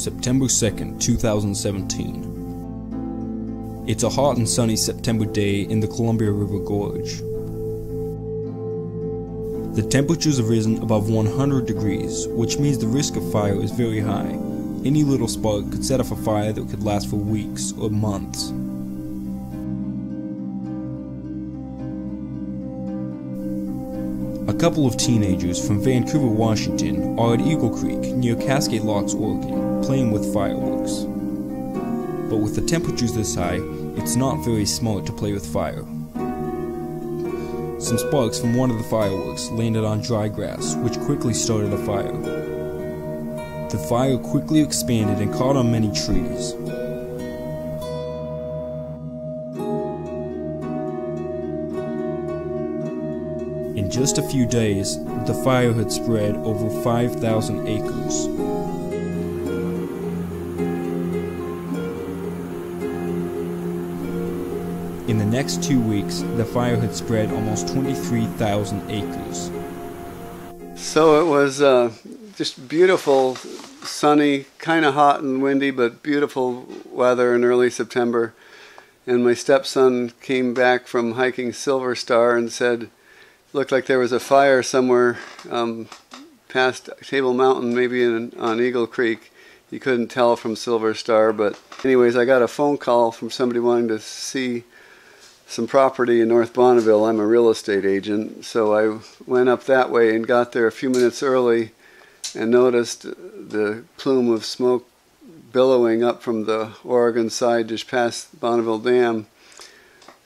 September 2nd, 2017. It's a hot and sunny September day in the Columbia River Gorge. The temperatures have risen above 100 degrees, which means the risk of fire is very high. Any little spark could set off a fire that could last for weeks or months. A couple of teenagers from Vancouver, Washington are at Eagle Creek near Cascade Locks, Oregon, playing with fireworks. But with the temperatures this high, it's not very smart to play with fire. Some sparks from one of the fireworks landed on dry grass, which quickly started a fire. The fire quickly expanded and caught on many trees. In just a few days, the fire had spread over 5,000 acres. In the next 2 weeks, the fire had spread almost 23,000 acres. So it was just beautiful, sunny, kind of hot and windy, but beautiful weather in early September. And my stepson came back from hiking Silver Star and said, looked like there was a fire somewhere past Table Mountain, maybe on Eagle Creek. He couldn't tell from Silver Star, but anyways, I got a phone call from somebody wanting to see some property in North Bonneville. I'm a real estate agent, so I went up that way and got there a few minutes early and noticed the plume of smoke billowing up from the Oregon side just past Bonneville Dam.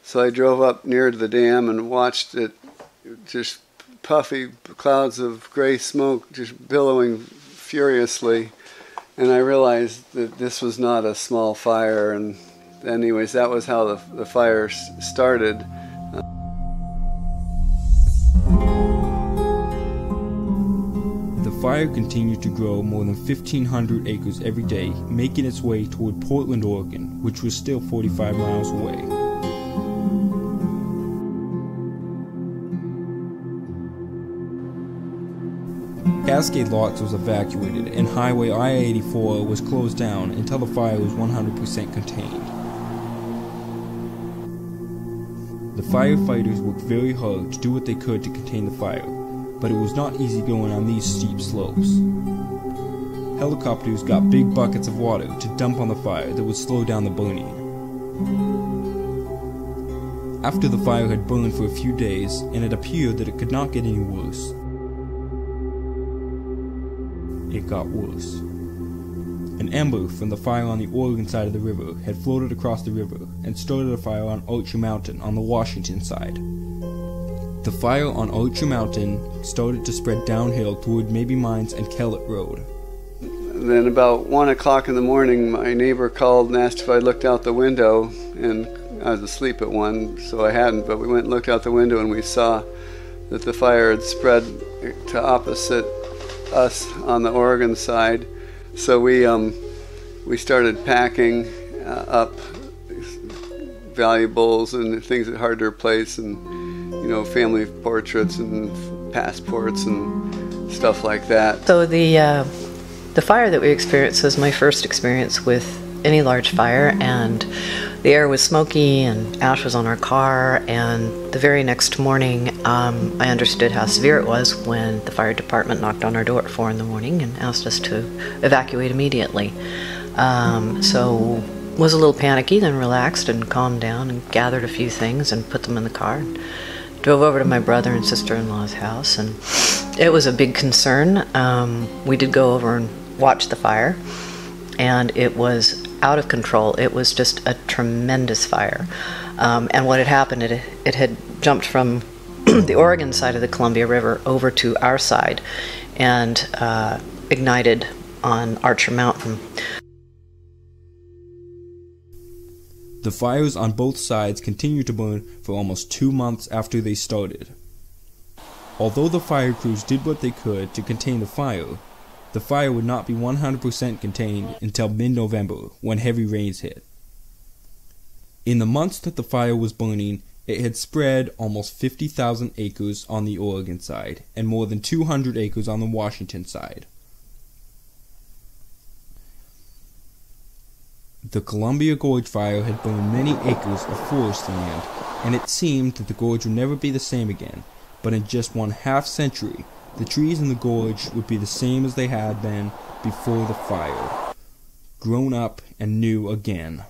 So I drove up near to the dam and watched it, just puffy clouds of gray smoke just billowing furiously, and I realized that this was not a small fire. And anyways, that was how the fire started. The fire continued to grow more than 1,500 acres every day, making its way toward Portland, Oregon, which was still 45 miles away. Cascade Locks was evacuated, and Highway I-84 was closed down until the fire was 100% contained. The firefighters worked very hard to do what they could to contain the fire, but it was not easy going on these steep slopes. Helicopters got big buckets of water to dump on the fire that would slow down the burning. After the fire had burned for a few days, and it appeared that it could not get any worse, it got worse. An ember from the fire on the Oregon side of the river had floated across the river and started a fire on Archer Mountain on the Washington side. The fire on Archer Mountain started to spread downhill toward Maybe Mines and Kellett Road. Then about 1 o'clock in the morning, my neighbor called and asked if I looked out the window, and I was asleep at 1, so I hadn't, but we went and looked out the window and we saw that the fire had spread to opposite us on the Oregon side. So we started packing up valuables and things that are hard to replace, and family portraits and passports and stuff like that. So the fire that we experienced was my first experience with any large fire, and the air was smoky and ash was on our car, and the very next morning I understood how severe it was when the fire department knocked on our door at 4 in the morning and asked us to evacuate immediately. So was a little panicky, then relaxed and calmed down and gathered a few things and put them in the car and drove over to my brother and sister-in-law's house, and it was a big concern. We did go over and watch the fire, and it was out of control. It was just a tremendous fire. And what had happened, it had jumped from the Oregon side of the Columbia River over to our side and ignited on Archer Mountain. The fires on both sides continued to burn for almost 2 months after they started. Although the fire crews did what they could to contain the fire would not be 100% contained until mid-November, when heavy rains hit. In the months that the fire was burning, it had spread almost 50,000 acres on the Oregon side, and more than 200 acres on the Washington side. The Columbia Gorge fire had burned many acres of forest land, and it seemed that the gorge would never be the same again. But in just one half-century, the trees in the gorge would be the same as they had been before the fire, grown up and new again.